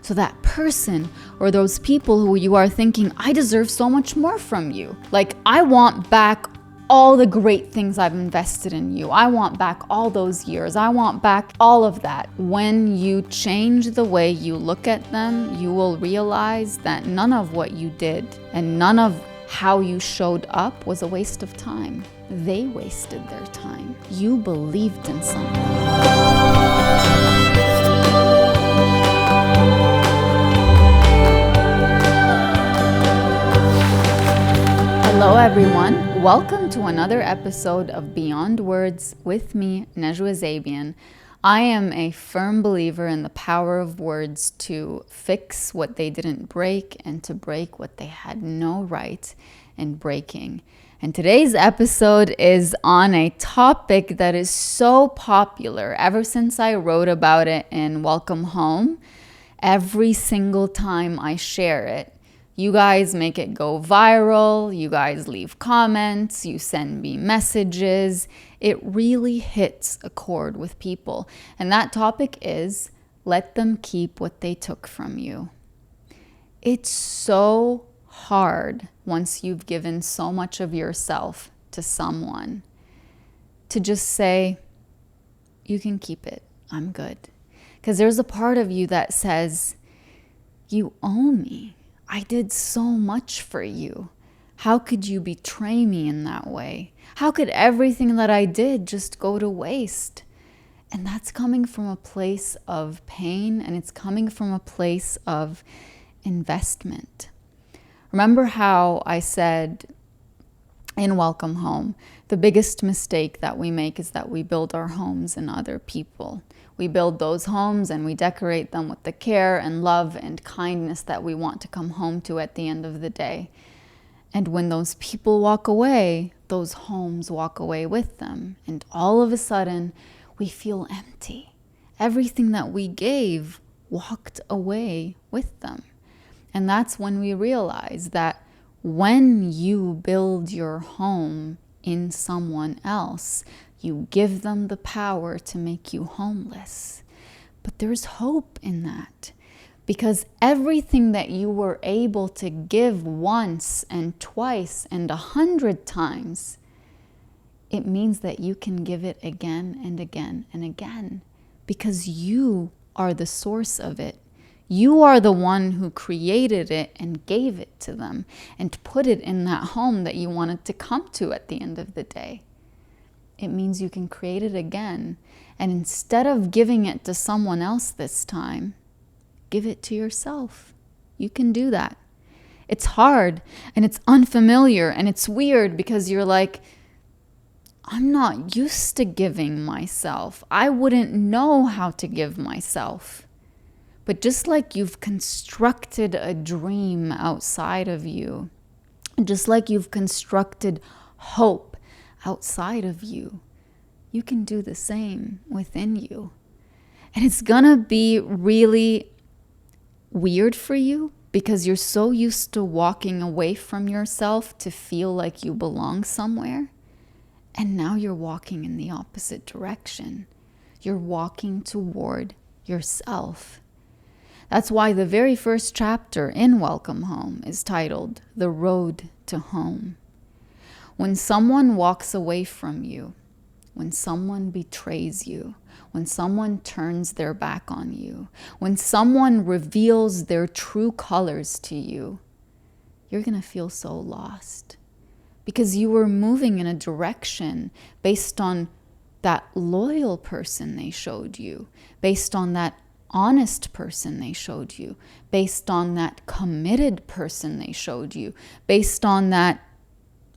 So that person or those people who you are thinking, I deserve so much more from you. Like, I want back all the great things I've invested in you. I want back all those years. I want back all of that. When you change the way you look at them, you will realize that none of what you did and none of how you showed up was a waste of time. They wasted their time. You believed in something. Hello everyone, welcome to another episode of Beyond Words with me, Najwa. I am a firm believer in the power of words to fix what they didn't break and to break what they had no right in breaking. And today's episode is on a topic that is so popular ever since I wrote about it in Welcome Home. Every single time I share it, you guys make it go viral, you guys leave comments, you send me messages. It really hits a chord with people. And that topic is, let them keep what they took from you. It's so hard once you've given so much of yourself to someone to just say, you can keep it, I'm good. Because there's a part of you that says, you owe me. I did so much for you. How could you betray me in that way? How could everything that I did just go to waste? And that's coming from a place of pain, and it's coming from a place of investment. Remember how I said in Welcome Home, the biggest mistake that we make is that we build our homes in other people. We build those homes and we decorate them with the care and love and kindness that we want to come home to at the end of the day. And when those people walk away, those homes walk away with them. And all of a sudden, we feel empty. Everything that we gave walked away with them. And that's when we realize that when you build your home in someone else, you give them the power to make you homeless. But there's hope in that, because everything that you were able to give once and twice and 100 times, it means that you can give it again and again and again, because you are the source of it. You are the one who created it and gave it to them and put it in that home that you wanted to come to at the end of the day. It means you can create it again. And instead of giving it to someone else this time, give it to yourself. You can do that. It's hard and it's unfamiliar and it's weird because you're like, I'm not used to giving myself. I wouldn't know how to give myself. But just like you've constructed a dream outside of you, just like you've constructed hope outside of you, you can do the same within you. And it's gonna be really weird for you because you're so used to walking away from yourself to feel like you belong somewhere. And now you're walking in the opposite direction. You're walking toward yourself. That's why the very first chapter in Welcome Home is titled The Road to Home. When someone walks away from you, when someone betrays you, when someone turns their back on you, when someone reveals their true colors to you, you're going to feel so lost because you were moving in a direction based on that loyal person they showed you, based on that honest person they showed you, based on that committed person they showed you, based on that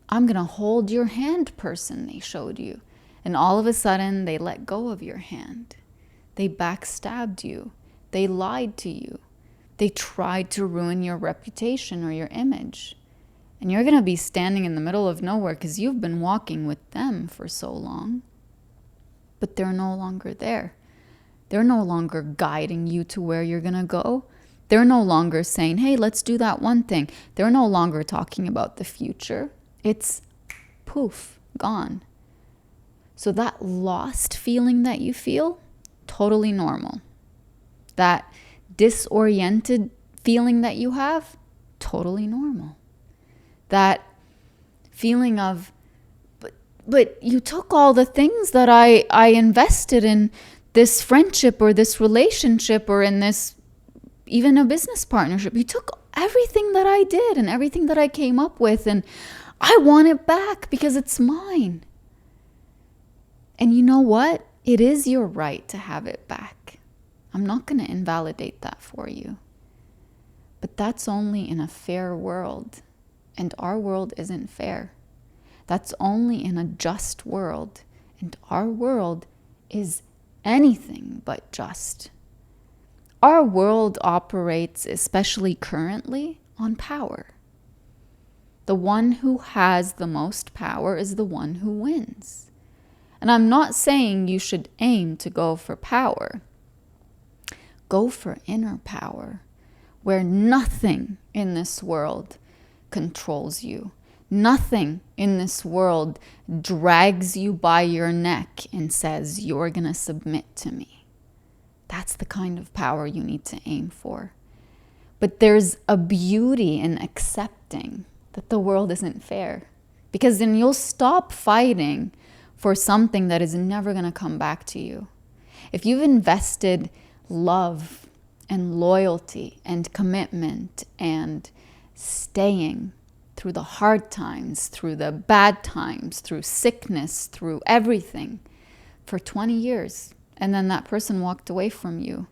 I'm going to hold your hand person they showed you. And all of a sudden, they let go of your hand. They backstabbed you. They lied to you. They tried to ruin your reputation or your image. And you're going to be standing in the middle of nowhere because you've been walking with them for so long. But they're no longer there. They're no longer guiding you to where you're going to go. They're no longer saying, hey, let's do that one thing. They're no longer talking about the future. It's poof, gone. So that lost feeling that you feel, totally normal. That disoriented feeling that you have, totally normal. That feeling of, but you took all the things that I invested in this friendship or this relationship or in this, even a business partnership. You took everything that I did and everything that I came up with, and I want it back because it's mine. And you know what? It is your right to have it back. I'm not going to invalidate that for you. But that's only in a fair world. And our world isn't fair. That's only in a just world. And our world is anything but just. Our world operates, especially currently, on power. The one who has the most power is the one who wins. And I'm not saying you should aim to go for power. Go for inner power, where nothing in this world controls you. Nothing in this world drags you by your neck and says, you're going to submit to me. That's the kind of power you need to aim for. But there's a beauty in accepting that the world isn't fair, because then you'll stop fighting for something that is never going to come back to you. If you've invested love and loyalty and commitment and staying through the hard times, through the bad times, through sickness, through everything for 20 years, and then that person walked away from you,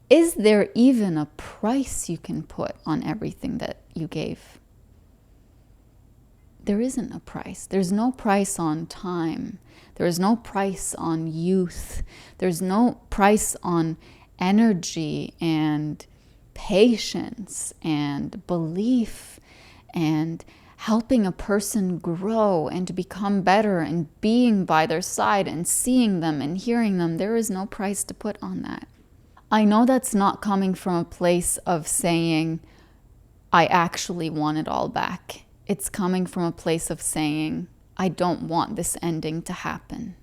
is there even a price you can put on everything that you gave? There isn't a price. There's no price on time. There is no price on youth. There's no price on energy and patience and belief and helping a person grow and to become better and being by their side and seeing them and hearing them. There is no price to put on that. I know that's not coming from a place of saying, I actually want it all back. It's coming from a place of saying, I don't want this ending to happen.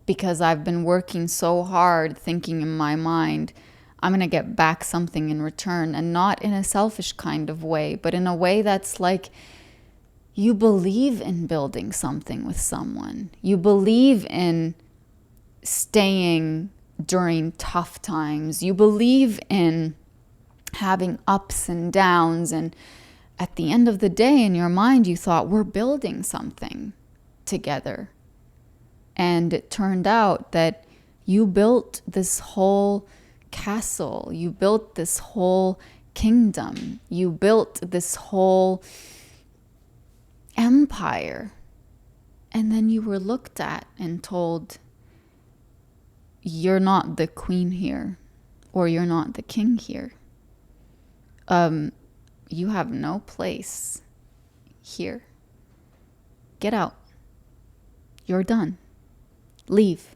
Because I've been working so hard thinking in my mind, I'm going to get back something in return, and not in a selfish kind of way, but in a way that's like, you believe in building something with someone. You believe in staying during tough times. You believe in having ups and downs, and at the end of the day, in your mind, you thought, we're building something together. And it turned out that you built this whole castle. You built this whole kingdom. You built this whole empire. And then you were looked at and told, you're not the queen here, or you're not the king here. You have no place here. Get out. You're done. Leave.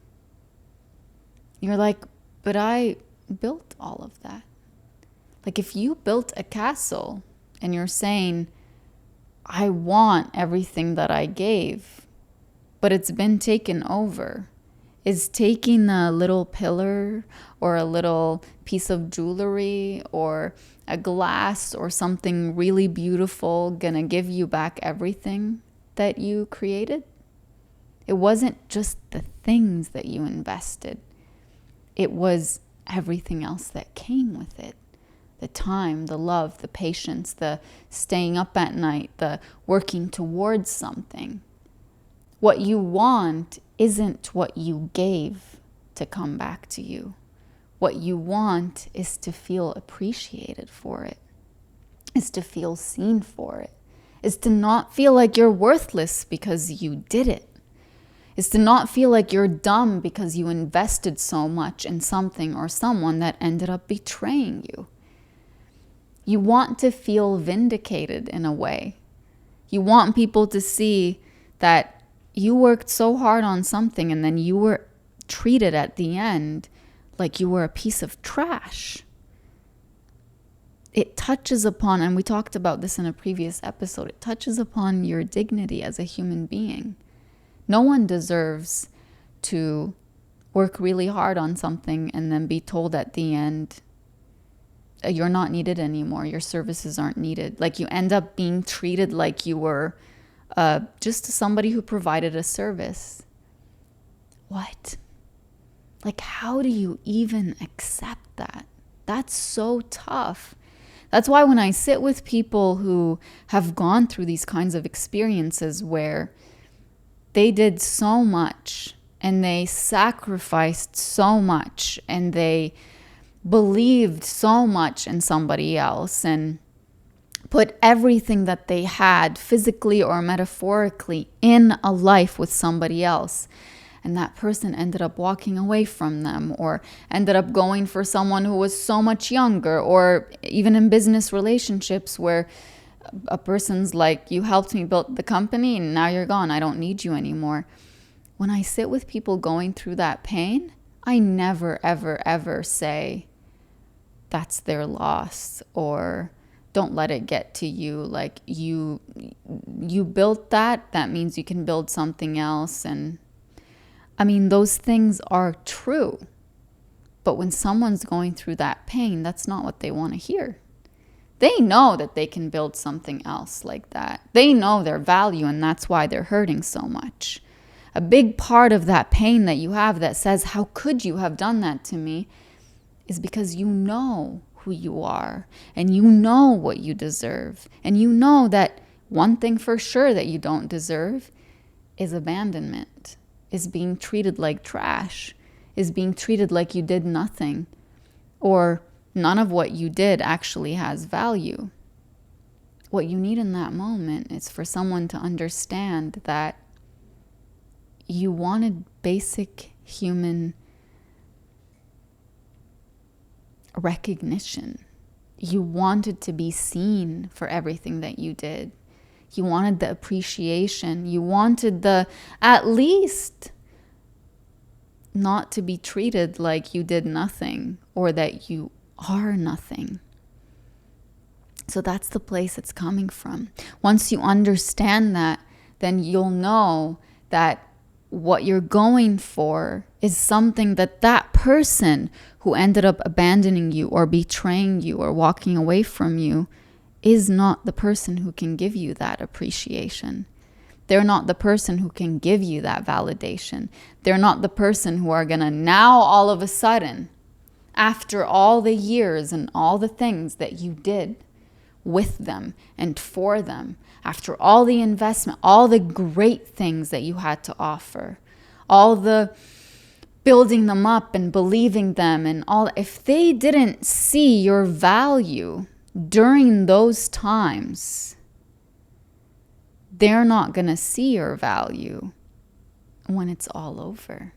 You're like, but I built all of that. Like, if you built a castle and you're saying, I want everything that I gave, but it's been taken over, is taking a little pillar or a little piece of jewelry or a glass or something really beautiful gonna give you back everything that you created? It wasn't just the things that you invested. It was everything else that came with it. The time, the love, the patience, the staying up at night, the working towards something. What you want isn't what you gave to come back to you. What you want is to feel appreciated for it, is to feel seen for it, is to not feel like you're worthless because you did it, is to not feel like you're dumb because you invested so much in something or someone that ended up betraying you. You want to feel vindicated in a way. You want people to see that you worked so hard on something and then you were treated at the end like you were a piece of trash. It touches upon, and we talked about this in a previous episode, it touches upon your dignity as a human being. No one deserves to work really hard on something and then be told at the end, you're not needed anymore. Your services aren't needed. Like you end up being treated like you were just somebody who provided a service. What? Like, how do you even accept that? That's so tough. That's why when I sit with people who have gone through these kinds of experiences where they did so much and they sacrificed so much and they believed so much in somebody else and put everything that they had, physically or metaphorically, in a life with somebody else. And that person ended up walking away from them, or ended up going for someone who was so much younger, or even in business relationships where a person's like, you helped me build the company and now you're gone. I don't need you anymore. When I sit with people going through that pain, I never, ever, ever say that's their loss, or don't let it get to you. Like you built that means you can build something else. And I mean, those things are true. But when someone's going through that pain, that's not what they want to hear. They know that they can build something else like that. They know their value, and that's why they're hurting so much. A big part of that pain that you have that says, how could you have done that to me, is because you know who you are, and you know what you deserve. And you know that one thing for sure that you don't deserve is abandonment, is being treated like trash, is being treated like you did nothing, or none of what you did actually has value. What you need in that moment is for someone to understand that you wanted basic human recognition. You wanted to be seen for everything that you did. You wanted the appreciation. You wanted at least not to be treated like you did nothing, or that you are nothing. So that's the place it's coming from. Once you understand that, then you'll know that what you're going for is something that person who ended up abandoning you or betraying you or walking away from you is not the person who can give you that appreciation. They're not the person who can give you that validation. They're not the person who are gonna now all of a sudden, after all the years and all the things that you did with them and for them, after all the investment, all the great things that you had to offer, all the building them up and believing them and all, if they didn't see your value during those times, they're not going to see your value when it's all over.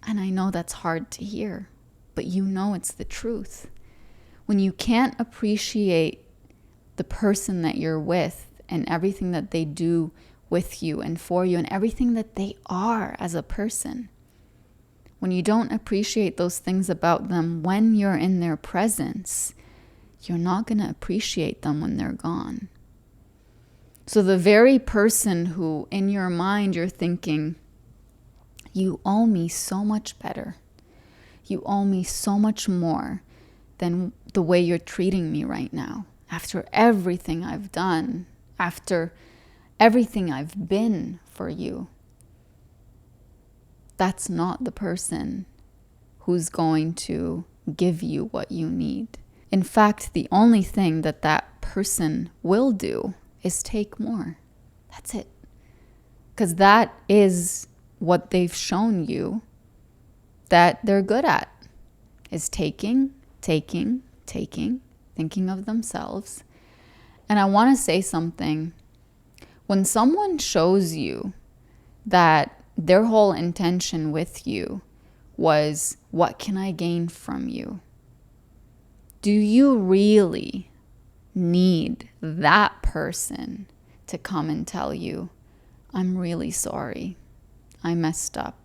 And I know that's hard to hear, but you know it's the truth. When you can't appreciate the person that you're with and everything that they do with you and for you and everything that they are as a person, when you don't appreciate those things about them when you're in their presence, you're not going to appreciate them when they're gone. So the very person who in your mind you're thinking, you owe me so much better, you owe me so much more than the way you're treating me right now, after everything I've done, after everything I've been for you, that's not the person who's going to give you what you need. In fact, the only thing that person will do is take more. That's it. Because that is what they've shown you that they're good at, is taking, thinking of themselves. And I want to say something. When someone shows you that their whole intention with you was, what can I gain from you? Do you really need that person to come and tell you, I'm really sorry, I messed up.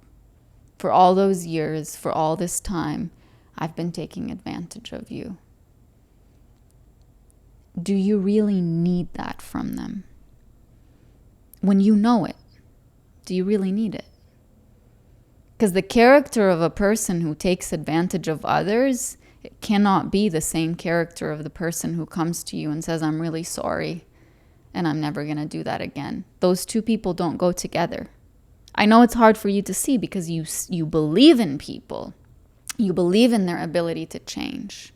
For all those years, for all this time, I've been taking advantage of you. Do you really need that from them? When you know it, do you really need it? Because the character of a person who takes advantage of others It cannot be the same character of the person who comes to you and says, I'm really sorry and I'm never going to do that again. Those two people don't go together. I know it's hard for you to see because you believe in people. You believe in their ability to change.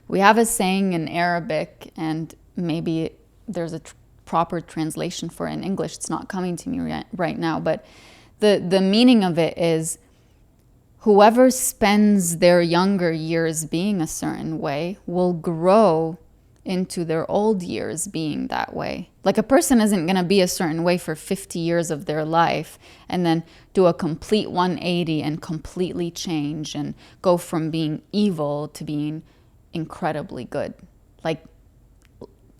We have a saying in Arabic, and maybe there's a proper translation for it in English. It's not coming to me right now, but the meaning of it is, whoever spends their younger years being a certain way will grow into their old years being that way. Like, a person isn't going to be a certain way for 50 years of their life and then do a complete 180 and completely change and go from being evil to being incredibly good. Like,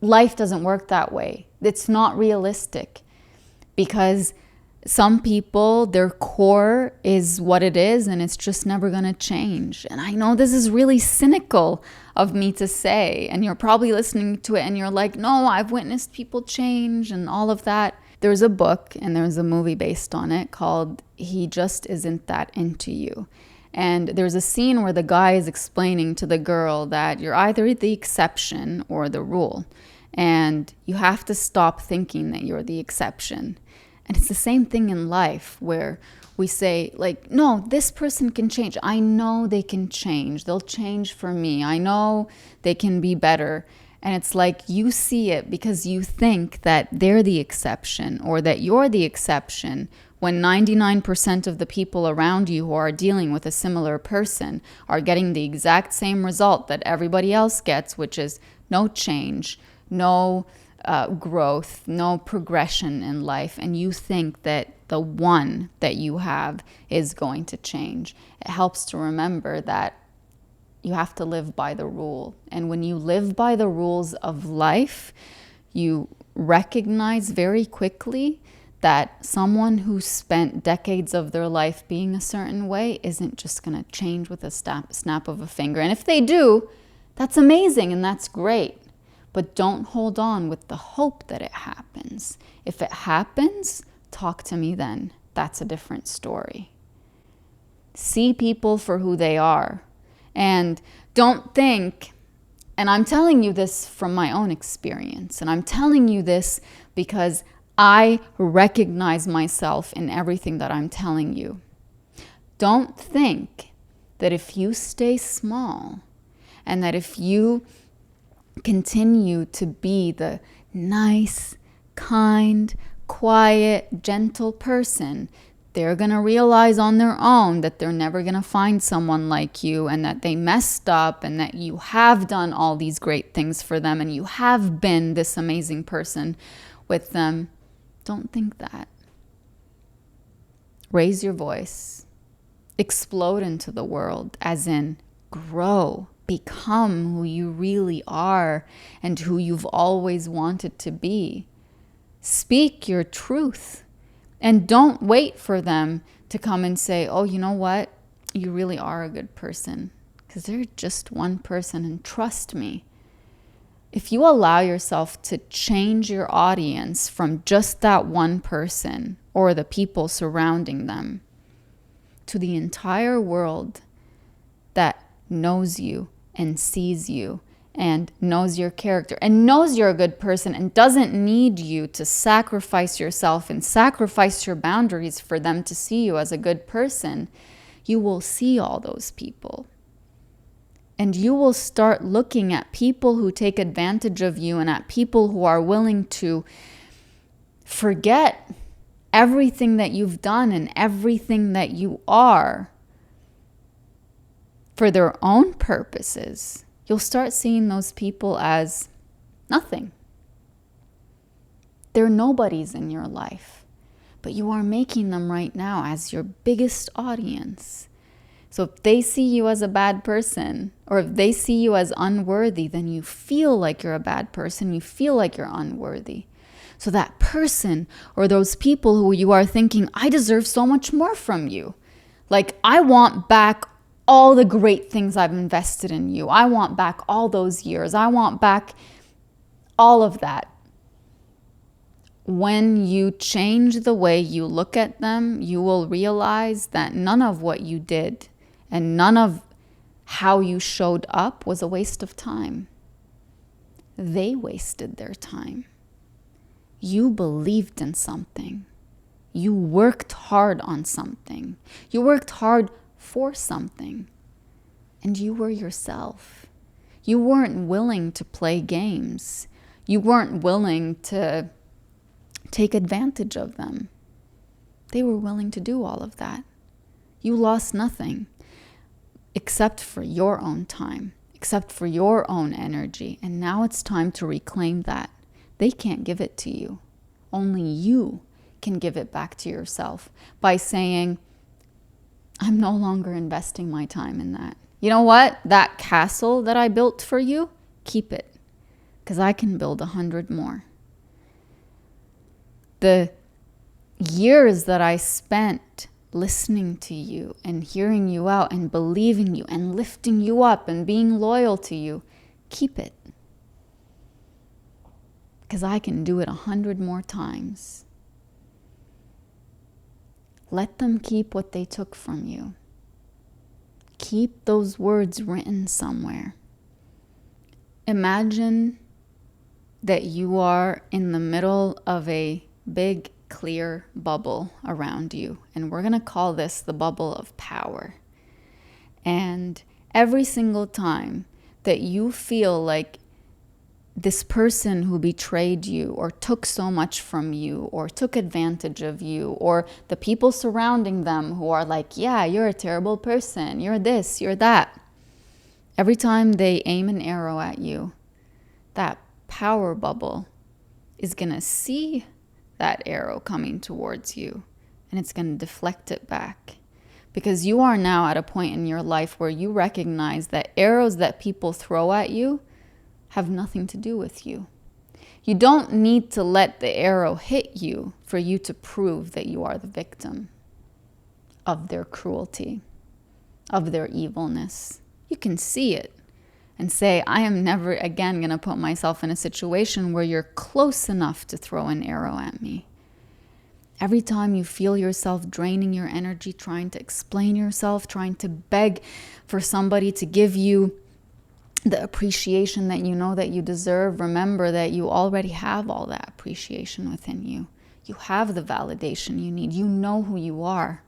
life doesn't work that way. It's not realistic, because some people, their core is what it is and it's just never going to change. And I know this is really cynical of me to say, and you're probably listening to it and you're like, no, I've witnessed people change and all of that. There's a book and there's a movie based on it called He Just Isn't That Into You. And there's a scene where the guy is explaining to the girl that you're either the exception or the rule. And you have to stop thinking that you're the exception. And it's the same thing in life, where we say, like, no, this person can change. I know they can change. They'll change for me. I know they can be better. And it's like, you see it because you think that they're the exception or that you're the exception, when 99% of the people around you who are dealing with a similar person are getting the exact same result that everybody else gets, which is no change, no growth, no progression in life. And you think that the one that you have is going to change. It helps to remember that you have to live by the rule. And when you live by the rules of life, you recognize very quickly that someone who spent decades of their life being a certain way isn't just going to change with a snap of a finger. And if they do, that's amazing and that's great. But don't hold on with the hope that it happens. If it happens, talk to me then. That's a different story. See people for who they are. And don't think, and I'm telling you this from my own experience, and I'm telling you this because I recognize myself in everything that I'm telling you. Don't think that if you stay small and that if you continue to be the nice, kind, quiet, gentle person, they're going to realize on their own that they're never going to find someone like you, and that they messed up, and that you have done all these great things for them, and you have been this amazing person with them. Don't think that. Raise your voice. Explode into the world, as in grow. Become who you really are and who you've always wanted to be. Speak your truth, and don't wait for them to come and say, oh, you know what? You really are a good person, because they're just one person. And trust me, if you allow yourself to change your audience from just that one person or the people surrounding them to the entire world that knows you and sees you and knows your character and knows you're a good person and doesn't need you to sacrifice yourself and sacrifice your boundaries for them to see you as a good person, you will see all those people. And you will start looking at people who take advantage of you and at people who are willing to forget everything that you've done and everything that you are for their own purposes. You'll start seeing those people as nothing. They're nobodies in your life, but you are making them right now as your biggest audience. So if they see you as a bad person, or if they see you as unworthy, then you feel like you're a bad person. You feel like you're unworthy. So that person or those people who you are thinking, I deserve so much more from you. Like, I want back all the great things I've invested in you. I want back all those years. I want back all of that. When you change the way you look at them, you will realize that none of what you did and none of how you showed up was a waste of time. They wasted their time. You believed in something. You worked hard on something. You worked hard for something. And you were yourself. You weren't willing to play games. You weren't willing to take advantage of them. They were willing to do all of that. You lost nothing except for your own time, except for your own energy. And now it's time to reclaim that. They can't give it to you. Only you can give it back to yourself by saying, I'm no longer investing my time in that. You know what? That castle that I built for you, keep it, because I can build 100 more. The years that I spent listening to you and hearing you out and believing you and lifting you up and being loyal to you, keep it. Because I can do it 100 more times. Let them keep what they took from you. Keep those words written somewhere. Imagine that you are in the middle of a big clear bubble around you. And we're going to call this the bubble of power. And every single time that you feel like this person who betrayed you or took so much from you or took advantage of you, or the people surrounding them who are like, yeah, you're a terrible person, you're this, you're that. Every time they aim an arrow at you, that power bubble is going to see that arrow coming towards you, and it's going to deflect it back. Because you are now at a point in your life where you recognize that arrows that people throw at you have nothing to do with you. You don't need to let the arrow hit you for you to prove that you are the victim of their cruelty, of their evilness. You can see it and say, I am never again going to put myself in a situation where you're close enough to throw an arrow at me. Every time you feel yourself draining your energy, trying to explain yourself, trying to beg for somebody to give you the appreciation that you know that you deserve, remember that you already have all that appreciation within you. You have the validation you need. You know who you are.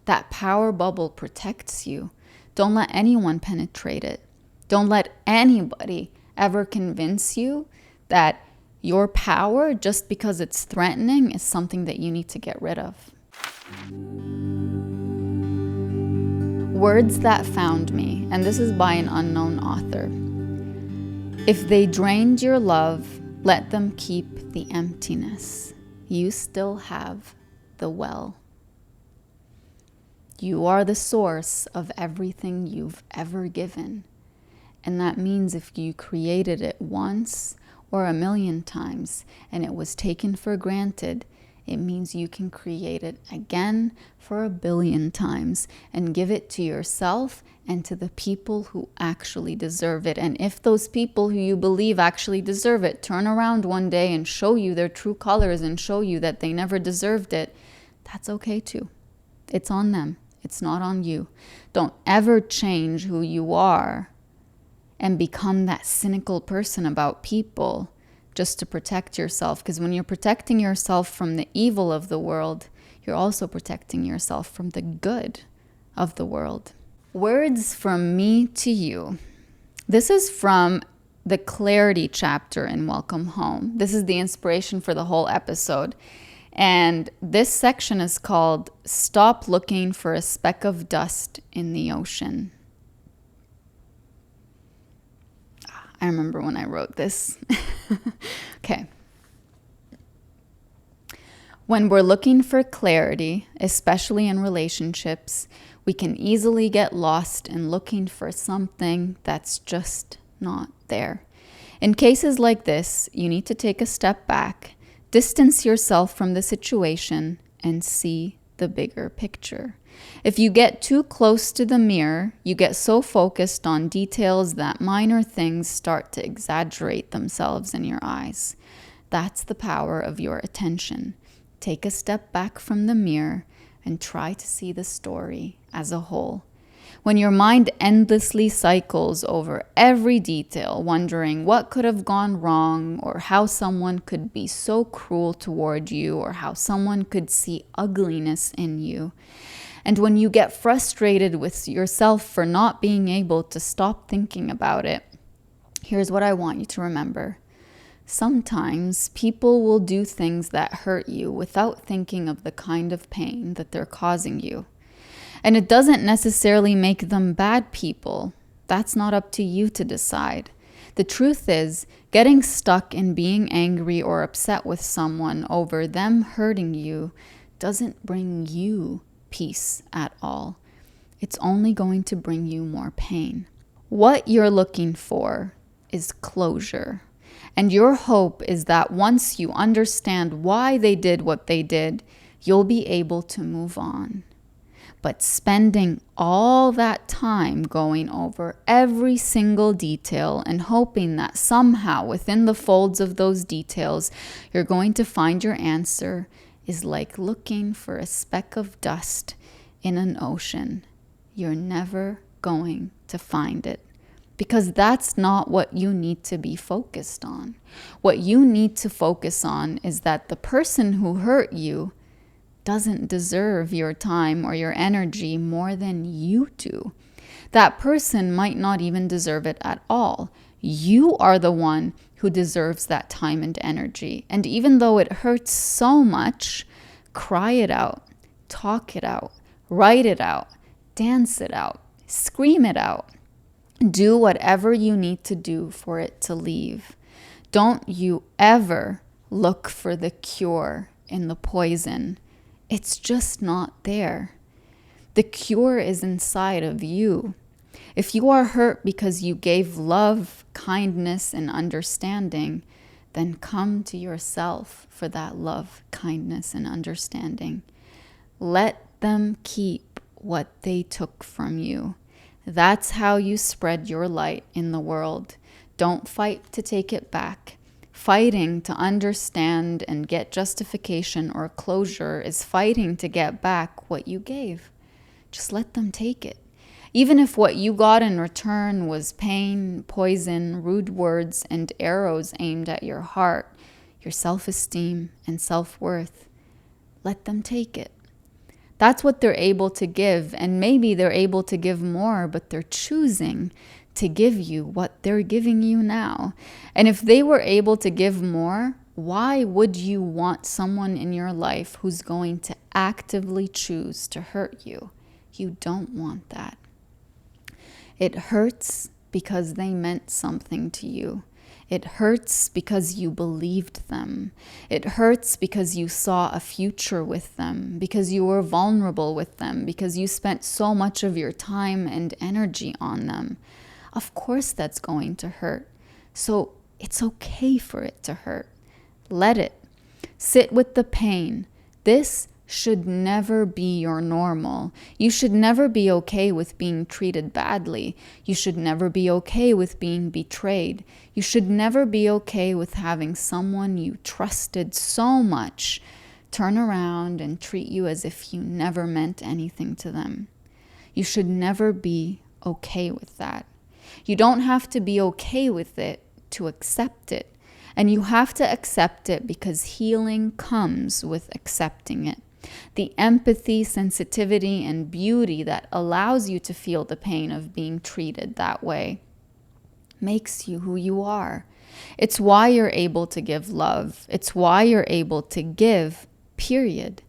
That power bubble protects you. Don't let anyone penetrate it. Don't let anybody ever convince you that your power, just because it's threatening, is something that you need to get rid of. Words that found me, and this is by an unknown author. If they drained your love, let them keep the emptiness. You still have the well. You are the source of everything you've ever given. And that means if you created it once or 1,000,000 times and it was taken for granted, it means you can create it again for 1,000,000,000 times and give it to yourself and to the people who actually deserve it. And if those people who you believe actually deserve it turn around one day and show you their true colors and show you that they never deserved it, that's okay too. It's on them. It's not on you. Don't ever change who you are and become that cynical person about people just to protect yourself. Because when you're protecting yourself from the evil of the world, you're also protecting yourself from the good of the world. Words from me to you. This is from the Clarity chapter in Welcome Home. This is the inspiration for the whole episode. And this section is called Stop Looking for a Speck of Dust in the Ocean. I remember when I wrote this. Okay. When we're looking for clarity, especially in relationships, we can easily get lost in looking for something that's just not there. In cases like this, you need to take a step back, distance yourself from the situation, and see the bigger picture. If you get too close to the mirror, you get so focused on details that minor things start to exaggerate themselves in your eyes. That's the power of your attention. Take a step back from the mirror and try to see the story as a whole. When your mind endlessly cycles over every detail, wondering what could have gone wrong, or how someone could be so cruel toward you, or how someone could see ugliness in you. And when you get frustrated with yourself for not being able to stop thinking about it, here's what I want you to remember. Sometimes people will do things that hurt you without thinking of the kind of pain that they're causing you. And it doesn't necessarily make them bad people. That's not up to you to decide. The truth is, getting stuck in being angry or upset with someone over them hurting you doesn't bring you peace at all. It's only going to bring you more pain. What you're looking for is closure. And your hope is that once you understand why they did what they did, you'll be able to move on. But spending all that time going over every single detail and hoping that somehow within the folds of those details you're going to find your answer is like looking for a speck of dust in an ocean. You're never going to find it. Because that's not what you need to be focused on. What you need to focus on is that the person who hurt you doesn't deserve your time or your energy more than you do. That person might not even deserve it at all. You are the one who deserves that time and energy. And even though it hurts so much, cry it out, talk it out, write it out, dance it out, scream it out. Do whatever you need to do for it to leave. Don't you ever look for the cure in the poison. It's just not there. The cure is inside of you. If you are hurt because you gave love, kindness, and understanding, then come to yourself for that love, kindness, and understanding. Let them keep what they took from you. That's how you spread your light in the world. Don't fight to take it back. Fighting to understand and get justification or closure is fighting to get back what you gave. Just let them take it. Even if what you got in return was pain, poison, rude words, and arrows aimed at your heart, your self-esteem, and self-worth, let them take it. That's what they're able to give, and maybe they're able to give more, but they're choosing to give you what they're giving you now. And if they were able to give more, why would you want someone in your life who's going to actively choose to hurt you? You don't want that. It hurts because they meant something to you. It hurts because you believed them. It hurts because you saw a future with them, because you were vulnerable with them, because you spent so much of your time and energy on them. Of course that's going to hurt. So it's okay for it to hurt. Let it. Sit with the pain. This should never be your normal. You should never be okay with being treated badly. You should never be okay with being betrayed. You should never be okay with having someone you trusted so much turn around and treat you as if you never meant anything to them. You should never be okay with that. You don't have to be okay with it to accept it. And you have to accept it because healing comes with accepting it. The empathy, sensitivity, and beauty that allows you to feel the pain of being treated that way makes you who you are. It's why you're able to give love. It's why you're able to give, period.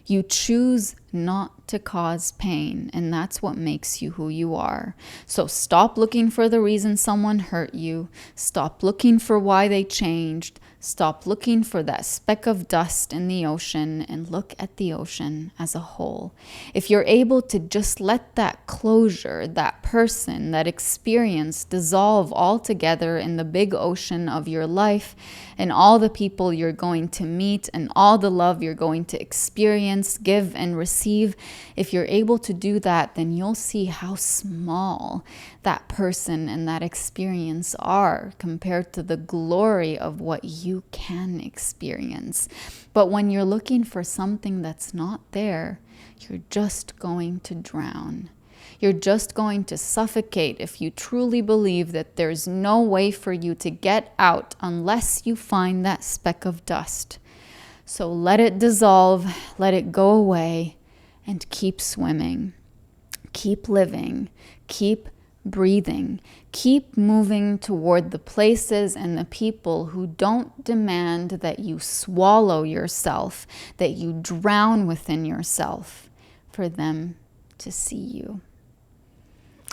You choose not to cause pain, and that's what makes you who you are. So stop looking for the reason someone hurt you. Stop looking for why they changed. Stop looking for that speck of dust in the ocean and look at the ocean as a whole. If you're able to just let that closure, that person, that experience dissolve altogether in the big ocean of your life and all the people you're going to meet and all the love you're going to experience, give, and receive, if you're able to do that, then you'll see how small that person and that experience are compared to the glory of what you can experience. But when you're looking for something that's not there, you're just going to drown. You're just going to suffocate if you truly believe that there's no way for you to get out unless you find that speck of dust. So let it dissolve, let it go away, and keep swimming. Keep living, keep breathing, keep moving toward the places and the people who don't demand that you swallow yourself, that you drown within yourself for them to see you.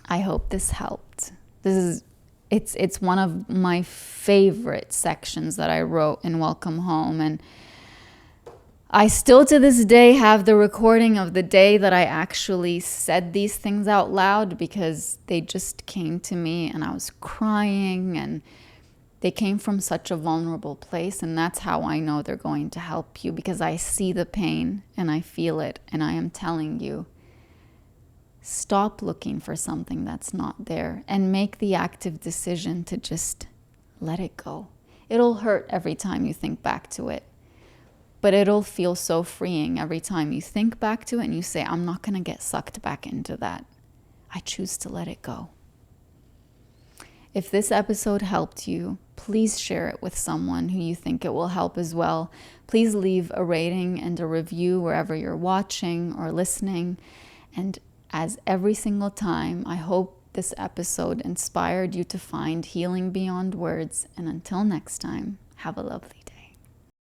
I hope this helped. It's one of my favorite sections that I wrote in Welcome Home, and I still to this day have the recording of the day that I actually said these things out loud, because they just came to me and I was crying, and they came from such a vulnerable place. And that's how I know they're going to help you, because I see the pain and I feel it. And I am telling you, stop looking for something that's not there and make the active decision to just let it go. It'll hurt every time you think back to it. But it'll feel so freeing every time you think back to it and you say, I'm not going to get sucked back into that. I choose to let it go. If this episode helped you, please share it with someone who you think it will help as well. Please leave a rating and a review wherever you're watching or listening. And as every single time, I hope this episode inspired you to find healing beyond words. And until next time, have a lovely